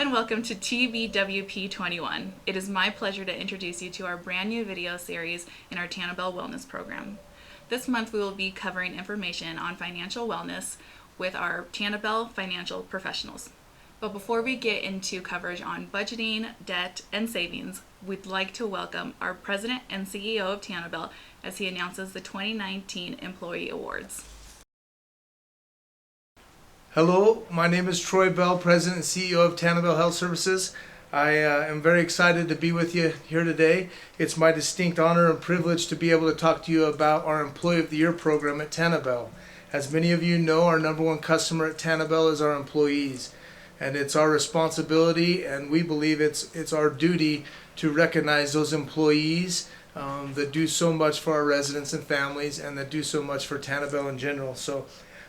and welcome to TBWP21. It is my pleasure to introduce you to our brand new video series in our TanaBell Wellness Program. This month we will be covering information on financial wellness with our TanaBell Financial Professionals. But before we get into coverage on budgeting, debt, and savings, we'd like to welcome our President and CEO of TanaBell as he announces the 2019 Employee Awards. Hello, my name is Troy Bell, President and CEO of TanaBell Health Services. I am very excited to be with you here today. It's my distinct honor and privilege to be able to talk to you about our Employee of the Year program at TanaBell. As many of you know, our number one customer at TanaBell is our employees. And it's our responsibility, and we believe it's our duty to recognize those employees that do so much for our residents and families and that do so much for TanaBell in general. So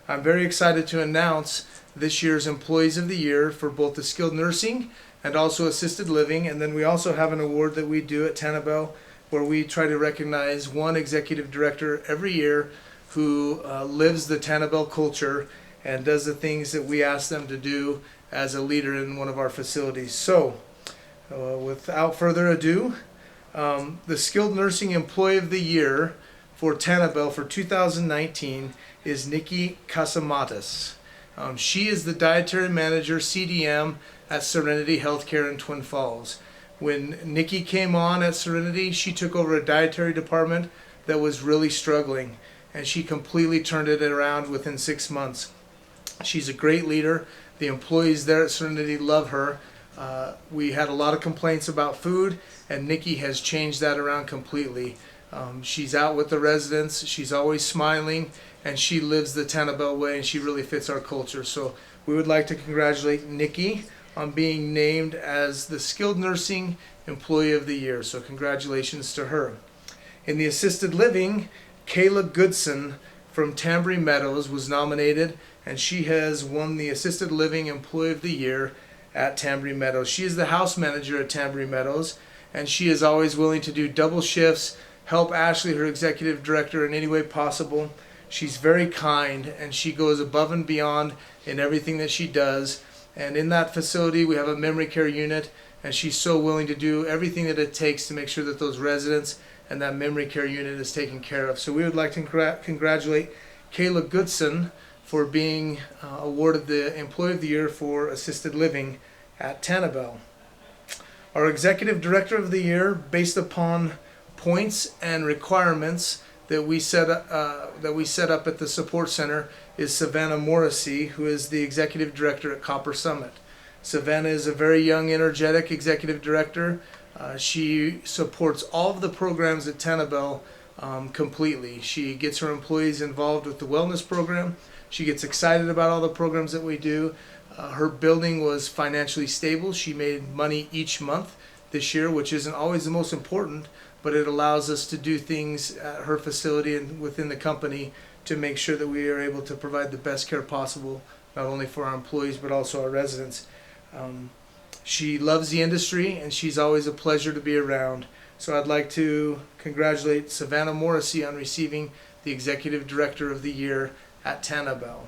I'm very excited to announce this year's Employees of the Year for both the skilled nursing and also assisted living. And then we also have an award that we do at TanaBell where we try to recognize one executive director every year who lives the TanaBell culture and does the things that we ask them to do as a leader in one of our facilities. So without further ado, the Skilled Nursing Employee of the Year for TanaBell for 2019 is Nikki Casamatas. She is the Dietary Manager, CDM, at Serenity Healthcare in Twin Falls. When Nikki came on at Serenity, she took over a dietary department that was really struggling, and she completely turned it around within 6 months. She's a great leader. The employees there at Serenity love her. We had a lot of complaints about food, and Nikki has changed that around completely. She's out with the residents, she's always smiling, and she lives the TanaBell way, and she really fits our culture. So we would like to congratulate Nikki on being named as the Skilled Nursing Employee of the Year. So congratulations to her. In the assisted living, Kayla Goodson from Tambry Meadows was nominated, and she has won the Assisted Living Employee of the Year at Tambry Meadows. She is the house manager at Tambry Meadows, and she is always willing to do double shifts, help Ashley, her executive director, in any way possible. She's very kind, and she goes above and beyond in everything that she does. And in that facility, we have a memory care unit, and she's so willing to do everything that it takes to make sure that those residents and that memory care unit is taken care of. So we would like to congratulate Kayla Goodson for being awarded the Employee of the Year for Assisted Living at TanaBell. Our Executive Director of the Year, based upon points and requirements that we set up at the support center, is Savannah Morrissey, who is the Executive Director at Copper Summit. Savannah is a very young, energetic Executive Director. She supports all of the programs at TanaBell completely. She gets her employees involved with the wellness program. She gets excited about all the programs that we do. Her building was financially stable. She made money each month this year, which isn't always the most important, but it allows us to do things at her facility and within the company to make sure that we are able to provide the best care possible, not only for our employees but also our residents. She loves the industry, and she's always a pleasure to be around. So I'd like to congratulate Savannah Morrissey on receiving the Executive Director of the Year at TanaBell.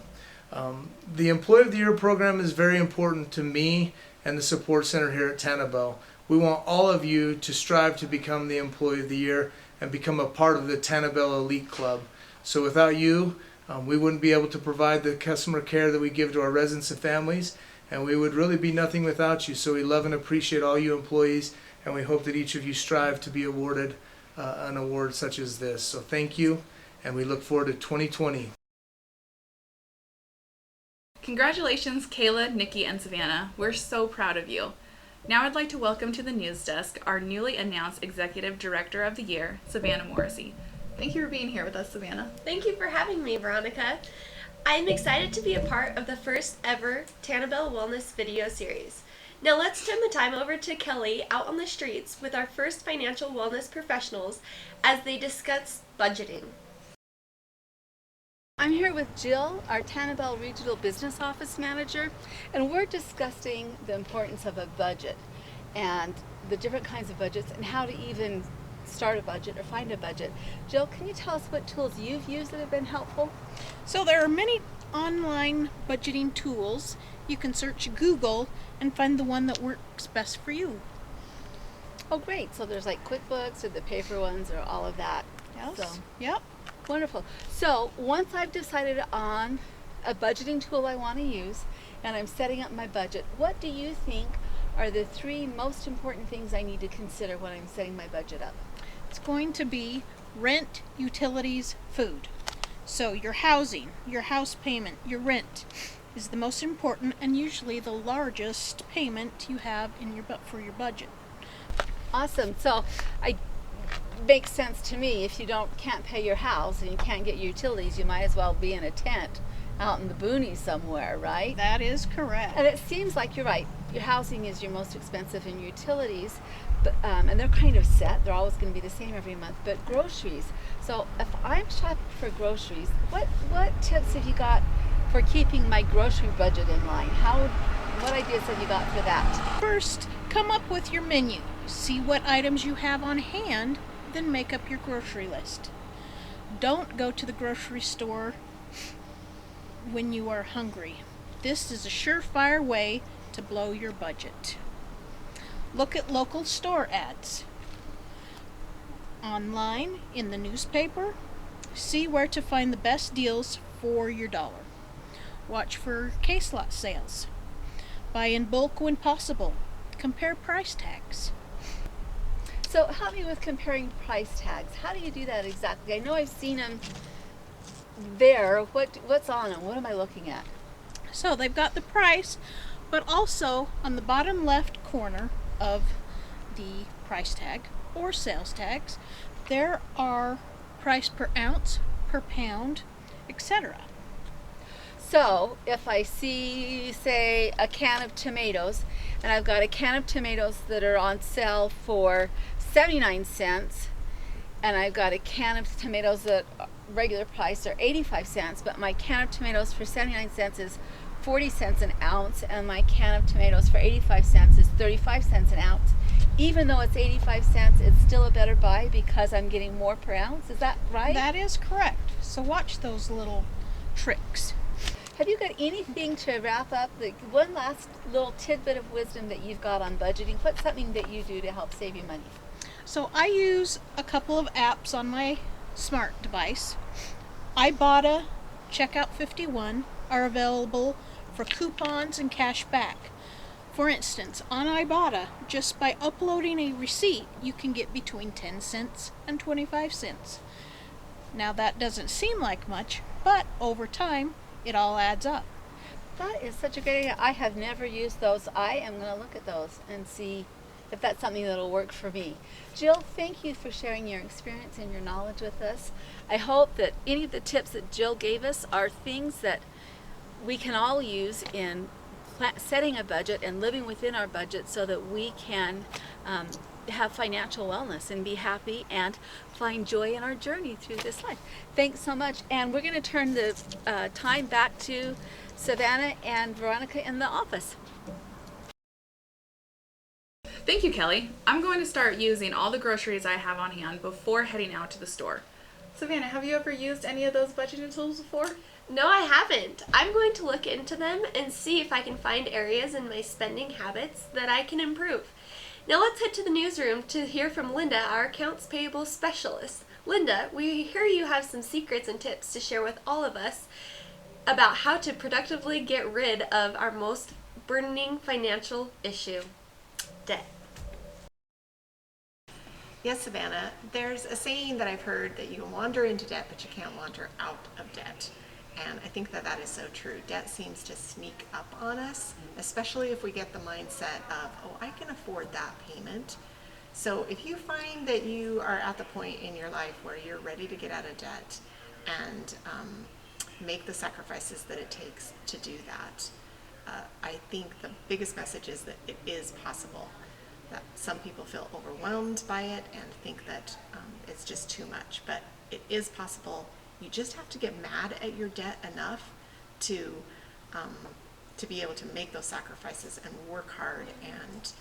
The Employee of the Year program is very important to me and the support center here at TanaBell. We want all of you to strive to become the Employee of the Year and become a part of the TanaBell Elite Club. So without you, we wouldn't be able to provide the customer care that we give to our residents and families, and we would really be nothing without you. So we love and appreciate all you employees, and we hope that each of you strive to be awarded an award such as this. So thank you, and we look forward to 2020. Congratulations, Kayla, Nikki, and Savannah. We're so proud of you. Now I'd like to welcome to the news desk our newly announced Executive Director of the Year, Savannah Morrissey. Thank you for being here with us, Savannah. Thank you for having me, Veronica. I'm excited to be a part of the first ever TanaBell Wellness video series. Now let's turn the time over to Kelly out on the streets with our first financial wellness professionals as they discuss budgeting. I'm here with Jill, our TanaBell Regional Business Office Manager, and we're discussing the importance of a budget and the different kinds of budgets and how to even start a budget or find a budget. Jill, can you tell us what tools you've used that have been helpful? So there are many online budgeting tools. You can search Google and find the one that works best for you. Oh, great. So there's like QuickBooks or the paper ones or all of that. Yes. So, Yep. wonderful. So once I've decided on a budgeting tool I want to use and I'm setting up my budget, what do you think are the 3 most important things I need to consider when I'm setting my budget up? It's going to be rent, utilities, food. So your housing, your house payment, your rent is the most important and usually the largest payment you have in your for your budget. Awesome. So it makes sense to me. If you can't pay your house and you can't get your utilities, you might as well be in a tent out in the boonies somewhere, right? That is correct. And it seems like you're right. Your housing is your most expensive in utilities, but, and they're kind of set. They're always going to be the same every month. But groceries. So if I'm shopping for groceries, what tips have you got for keeping my grocery budget in line? What ideas have you got for that? First, come up with your menu. See what items you have on hand, then make up your grocery list. Don't go to the grocery store when you are hungry. This is a surefire way to blow your budget. Look at local store ads. Online, in the newspaper, see where to find the best deals for your dollar. Watch for case lot sales. Buy in bulk when possible. Compare price tags. So help me with comparing price tags. How do you do that exactly? I know I've seen them there. What's on them? What am I looking at? So they've got the price, but also on the bottom left corner of the price tag or sales tags, there are price per ounce, per pound, etc. So if I see, say, a can of tomatoes, and I've got a can of tomatoes that are on sale for 79 cents, and I've got a can of tomatoes that regular price are 85 cents, but my can of tomatoes for 79 cents is 40 cents an ounce, and my can of tomatoes for 85 cents is 35 cents an ounce. Even though it's 85 cents, it's still a better buy because I'm getting more per ounce. Is that right? That is correct. So watch those little tricks. Have you got anything to wrap up? One last little tidbit of wisdom that you've got on budgeting. What's something that you do to help save you money? So I use a couple of apps on my smart device. Ibotta, Checkout 51 are available for coupons and cash back. For instance, on Ibotta, just by uploading a receipt, you can get between 10 cents and 25 cents. Now that doesn't seem like much, but over time, it all adds up. That is such a great idea. I have never used those. I am going to look at those and see if that's something that'll work for me. Jill, thank you for sharing your experience and your knowledge with us. I hope that any of the tips that Jill gave us are things that we can all use in setting a budget and living within our budget so that we can have financial wellness and be happy and find joy in our journey through this life. Thanks so much. And we're going to turn the time back to Savannah and Veronica in the office. Thank you, Kelly. I'm going to start using all the groceries I have on hand before heading out to the store. Savannah, have you ever used any of those budgeting tools before? No, I haven't. I'm going to look into them and see if I can find areas in my spending habits that I can improve. Now let's head to the newsroom to hear from Linda, our accounts payable specialist. Linda, we hear you have some secrets and tips to share with all of us about how to productively get rid of our most burdening financial issue, debt. Yes, Savannah, there's a saying that I've heard that you can wander into debt, but you can't wander out of debt. And I think that is so true. Debt seems to sneak up on us, especially if we get the mindset of, oh, I can afford that payment. So if you find that you are at the point in your life where you're ready to get out of debt and make the sacrifices that it takes to do that, I think the biggest message is that it is possible. That some people feel overwhelmed by it and think that it's just too much, but it is possible. You just have to get mad at your debt enough to be able to make those sacrifices and work hard and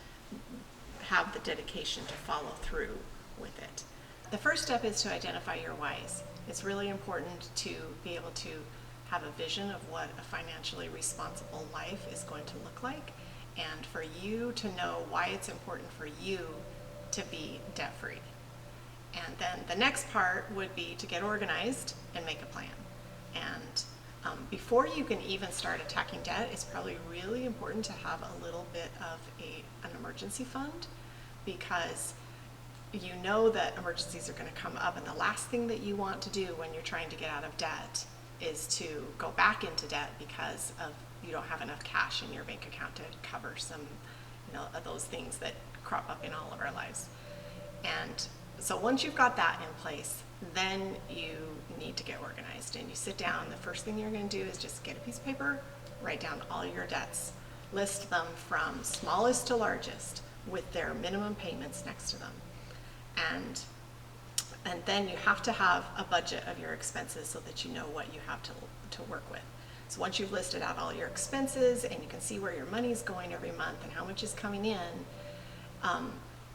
have the dedication to follow through with it. The first step is to identify your whys. It's really important to be able to have a vision of what a financially responsible life is going to look like, and for you to know why it's important for you to be debt-free. And then the next part would be to get organized and make a plan. And before you can even start attacking debt, it's probably really important to have a little bit of an emergency fund, because you know that emergencies are going to come up, and the last thing that you want to do when you're trying to get out of debt is to go back into debt because you don't have enough cash in your bank account to cover some, of those things that crop up in all of our lives. And so once you've got that in place, then you need to get organized, and you sit down. The first thing you're going to do is just get a piece of paper, write down all your debts, list them from smallest to largest with their minimum payments next to them. And then you have to have a budget of your expenses so that you know what you have to work with. So once you've listed out all your expenses and you can see where your money's going every month and how much is coming in,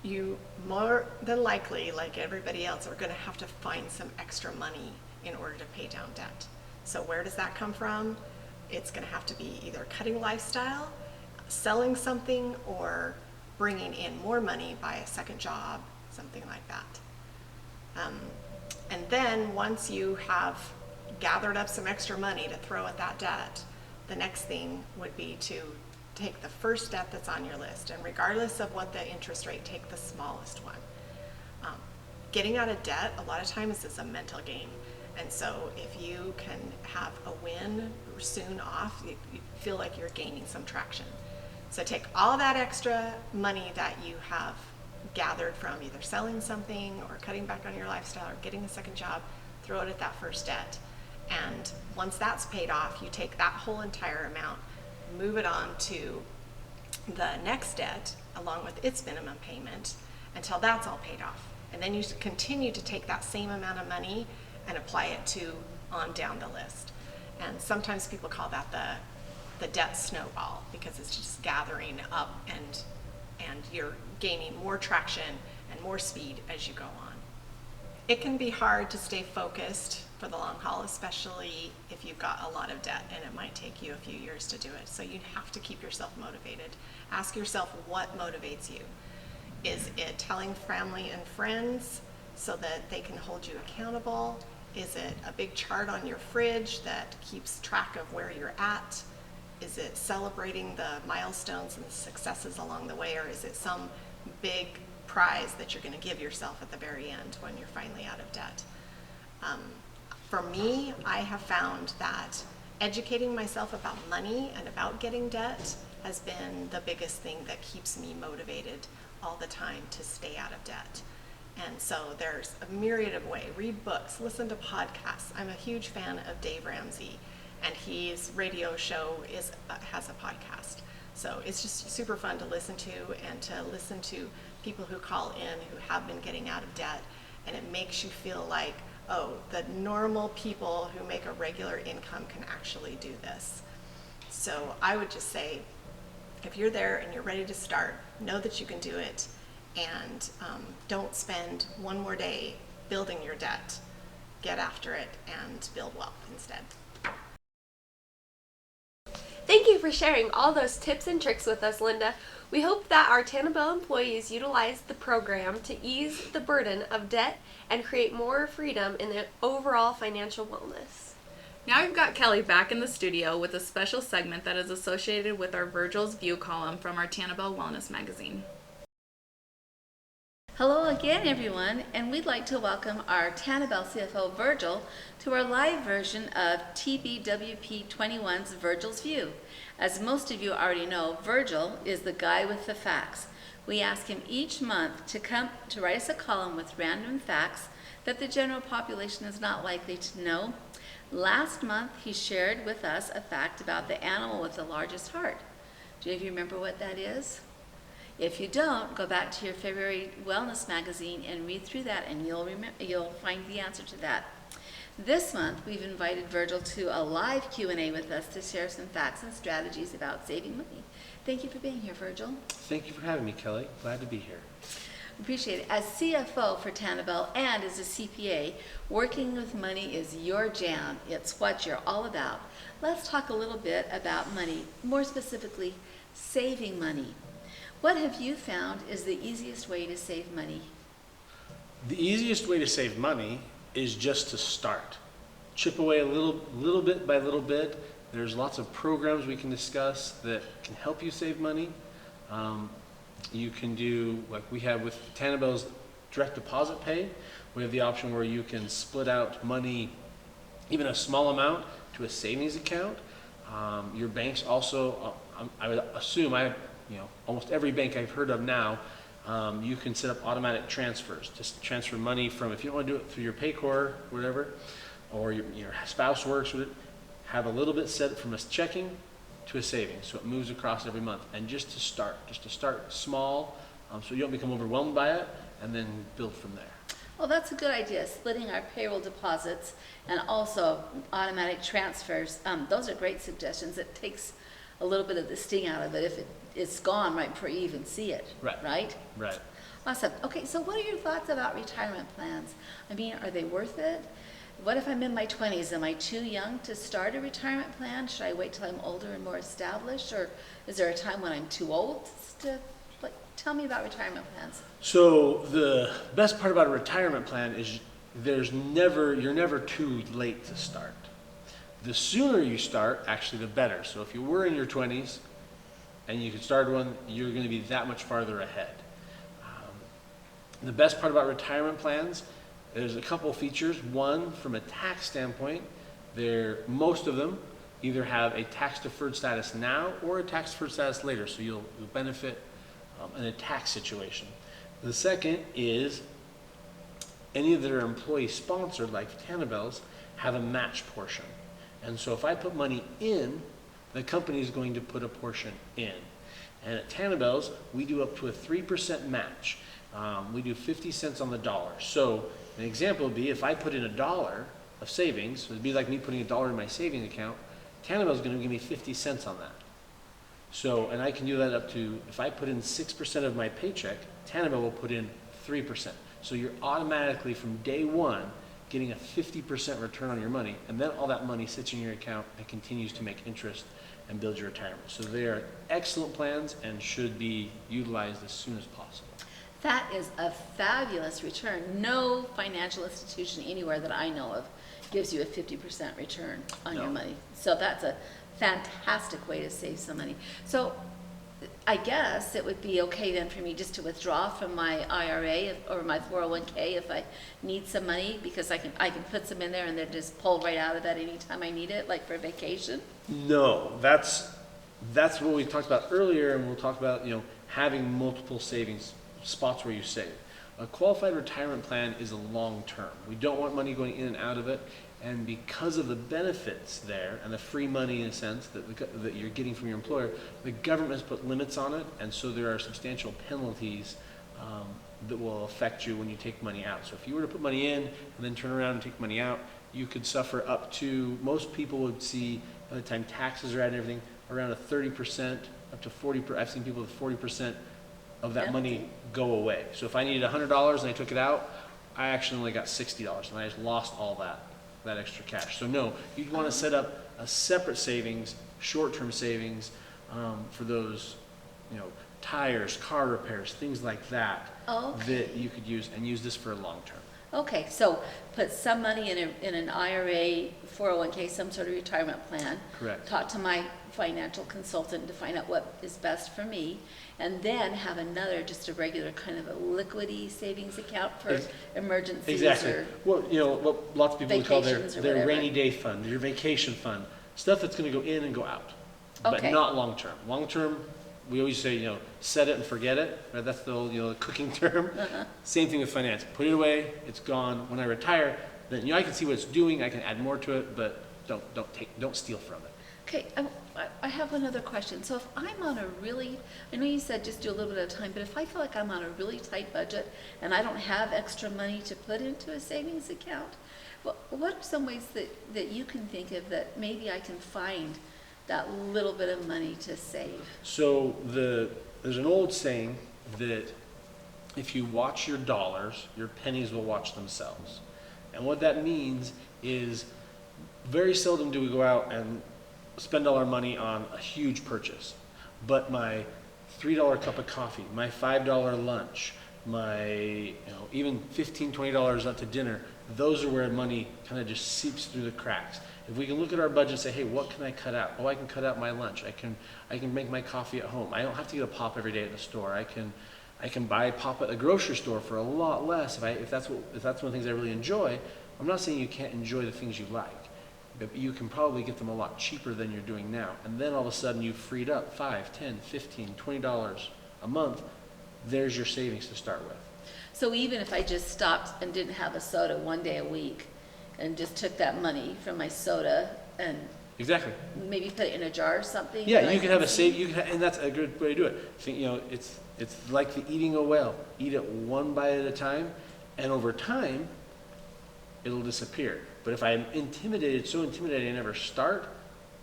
you more than likely, like everybody else, are going to have to find some extra money in order to pay down debt. So where does that come from? It's going to have to be either cutting lifestyle, selling something, or bringing in more money by a second job, something like that. And then once you have gathered up some extra money to throw at that debt, the next thing would be to take the first debt that's on your list, and regardless of what the interest rate, take the smallest one. Getting out of debt a lot of times is a mental game, and so if you can have a win soon off, you feel like you're gaining some traction. So take all that extra money that you have gathered from either selling something or cutting back on your lifestyle or getting a second job, throw it at that first debt. And once that's paid off, you take that whole entire amount, move it on to the next debt along with its minimum payment until that's all paid off. And then you continue to take that same amount of money and apply it to on down the list. And sometimes people call that the debt snowball, because it's just gathering up, and you're gaining more traction and more speed as you go on. It can be hard to stay focused for the long haul, especially if you've got a lot of debt, and it might take you a few years to do it. So you have to keep yourself motivated. Ask yourself what motivates you. Is it telling family and friends so that they can hold you accountable? Is it a big chart on your fridge that keeps track of where you're at? Is it celebrating the milestones and the successes along the way, or is it some big prize that you're going to give yourself at the very end when you're finally out of debt? For me, I have found that educating myself about money and about getting debt has been the biggest thing that keeps me motivated all the time to stay out of debt. And so there's a myriad of ways. Read books, listen to podcasts. I'm a huge fan of Dave Ramsey, and his radio show has a podcast. So it's just super fun to listen to, and to listen to people who call in who have been getting out of debt, and it makes you feel like, oh, the normal people who make a regular income can actually do this. So I would just say, if you're there and you're ready to start, know that you can do it, and don't spend one more day building your debt. Get after it and build wealth instead. Thank you for sharing all those tips and tricks with us, Linda. We hope that our TanaBell employees utilize the program to ease the burden of debt and create more freedom in their overall financial wellness. Now we've got Kelly back in the studio with a special segment that is associated with our Virgil's View column from our TanaBell Wellness magazine. Hello again, everyone, and we'd like to welcome our TanaBell CFO, Virgil, to our live version of TBWP21's Virgil's View. As most of you already know, Virgil is the guy with the facts. We ask him each month to write us a column with random facts that the general population is not likely to know. Last month, he shared with us a fact about the animal with the largest heart. Do any of you remember what that is? If you don't, go back to your February Wellness magazine and read through that, and you'll find the answer to that. This month, we've invited Virgil to a live Q&A with us to share some facts and strategies about saving money. Thank you for being here, Virgil. Thank you for having me, Kelly. Glad to be here. Appreciate it. As CFO for TanaBell and as a CPA, working with money is your jam. It's what you're all about. Let's talk a little bit about money, more specifically, saving money. What have you found is the easiest way to save money? The easiest way to save money is just to start. Chip away a little bit by little bit. There's lots of programs we can discuss that can help you save money. You can do, like we have with TanaBell's direct deposit pay, we have the option where you can split out money, even a small amount, to a savings account. Your banks also, I would assume, almost every bank I've heard of now, you can set up automatic transfers. Just transfer money from, if you don't want to do it through your Paycor or whatever, or your spouse works with it, have a little bit set from a checking to a savings, so it moves across every month. And just to start small, so you don't become overwhelmed by it, and then build from there. Well, that's a good idea, splitting our payroll deposits and also automatic transfers. Those are great suggestions. It takes a little bit of the sting out of it if it's gone right before you even see it. Right? Right. Awesome. Okay, so what are your thoughts about retirement plans? I mean, are they worth it? What if I'm in my 20s? Am I too young to start a retirement plan? Should I wait till I'm older and more established? Or is there a time when I'm too old to, tell me about retirement plans. So the best part about a retirement plan is you're never too late to start. The sooner you start, actually, the better. So if you were in your 20s and you could start one, you're going to be that much farther ahead. The best part about retirement plans, there's a couple features. One, from a tax standpoint, most of them either have a tax-deferred status now or a tax-deferred status later, so you'll benefit in a tax situation. The second is any that are employee-sponsored, like TanaBell's, have a match portion. And so if I put money in, the company is going to put a portion in. And at TanaBell's, we do up to a 3% match. We do 50 cents on the dollar. So an example would be if I put in $1 of savings, it would be like me putting $1 in my savings account, TanaBell is going to give me 50 cents on that. So, and I can do that up to, if I put in 6% of my paycheck, TanaBell will put in 3%. So you're automatically from day one getting a 50% return on your money, and then all that money sits in your account and continues to make interest and build your retirement. So they are excellent plans and should be utilized as soon as possible. That is a fabulous return. No financial institution anywhere that I know of gives you a 50% return on your money. So that's a fantastic way to save some money. So I guess it would be okay then for me just to withdraw from my IRA or my 401k if I need some money, because I can put some in there and then just pull right out of that anytime I need it, like for vacation. No, that's what we talked about earlier, and we'll talk about having multiple savings spots where you save. A qualified retirement plan is a long term. We don't want money going in and out of it, and because of the benefits there and the free money in a sense that you're getting from your employer, the government has put limits on it, and so there are substantial penalties that will affect you when you take money out. So if you were to put money in and then turn around and take money out, you could suffer up to, most people would see by the time taxes are out and everything, around a 30% up to 40%. I've seen people with 40% of that money go away. So if I needed $100 and I took it out, I actually only got $60 and I just lost all that extra cash. So no, you'd want to set up a separate savings, short-term savings for those, tires, car repairs, things like that, that you could use, and use this for a long term. Okay, so put some money in an IRA, 401k, some sort of retirement plan. Correct. Talk to my financial consultant to find out what is best for me, and then have another, just a regular kind of a liquidity savings account for emergencies. Exactly. Or what lots of people would call their whatever. rainy day fund, your vacation fund, stuff that's going to go in and go out, but Okay. not long term. Long term, we always say, set it and forget it. Right? That's the old, cooking term. Same thing with finance. Put it away. It's gone. When I retire, then I can see what it's doing. I can add more to it, but don't steal from it. Okay, I have another question. So if I'm on a really, I know you said just do a little bit at a time, but if I feel like I'm on a really tight budget and I don't have extra money to put into a savings account, what are some ways that you can think of that maybe I can find that little bit of money to save? So there's an old saying that if you watch your dollars, your pennies will watch themselves. And what that means is very seldom do we go out and spend all our money on a huge purchase. But my $3 cup of coffee, my $5 lunch, my even $15, $20 out to dinner, those are where money kind of just seeps through the cracks. If we can look at our budget and say, hey, what can I cut out? Oh, I can cut out my lunch. I can make my coffee at home. I don't have to get a pop every day at the store. I can buy pop at the grocery store for a lot less if that's one of the things I really enjoy. I'm not saying you can't enjoy the things you like, but you can probably get them a lot cheaper than you're doing now. And then all of a sudden you've freed up $5, $10, $15, $20 a month. There's your savings to start with. So even if I just stopped and didn't have a soda one day a week and just took that money from my soda and Exactly. maybe put it in a jar or something? Yeah, you can have a save. And that's a good way to do it. It's like the eating a whale. Eat it one bite at a time, and over time, it'll disappear. But if I'm so intimidated I never start,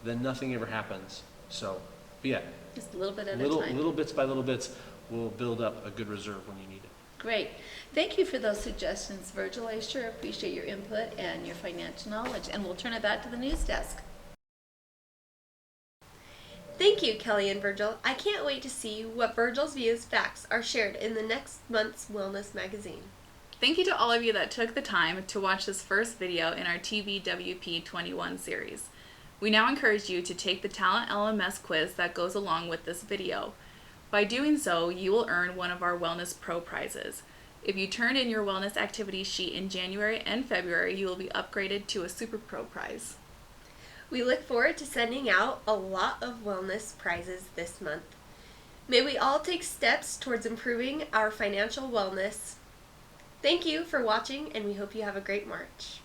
then nothing ever happens. So, but yeah, Just a little bit at a time. little bits by little bits will build up a good reserve when you need it. Great. Thank you for those suggestions, Virgil. I sure appreciate your input and your financial knowledge. And we'll turn it back to the news desk. Thank you, Kelly and Virgil. I can't wait to see what Virgil's views, facts are shared in the next month's Wellness magazine. Thank you to all of you that took the time to watch this first video in our TBWP21 series. We now encourage you to take the Talent LMS quiz that goes along with this video. By doing so, you will earn one of our Wellness Pro prizes. If you turn in your wellness activity sheet in January and February, you will be upgraded to a Super Pro prize. We look forward to sending out a lot of wellness prizes this month. May we all take steps towards improving our financial wellness. Thank you for watching, and we hope you have a great March.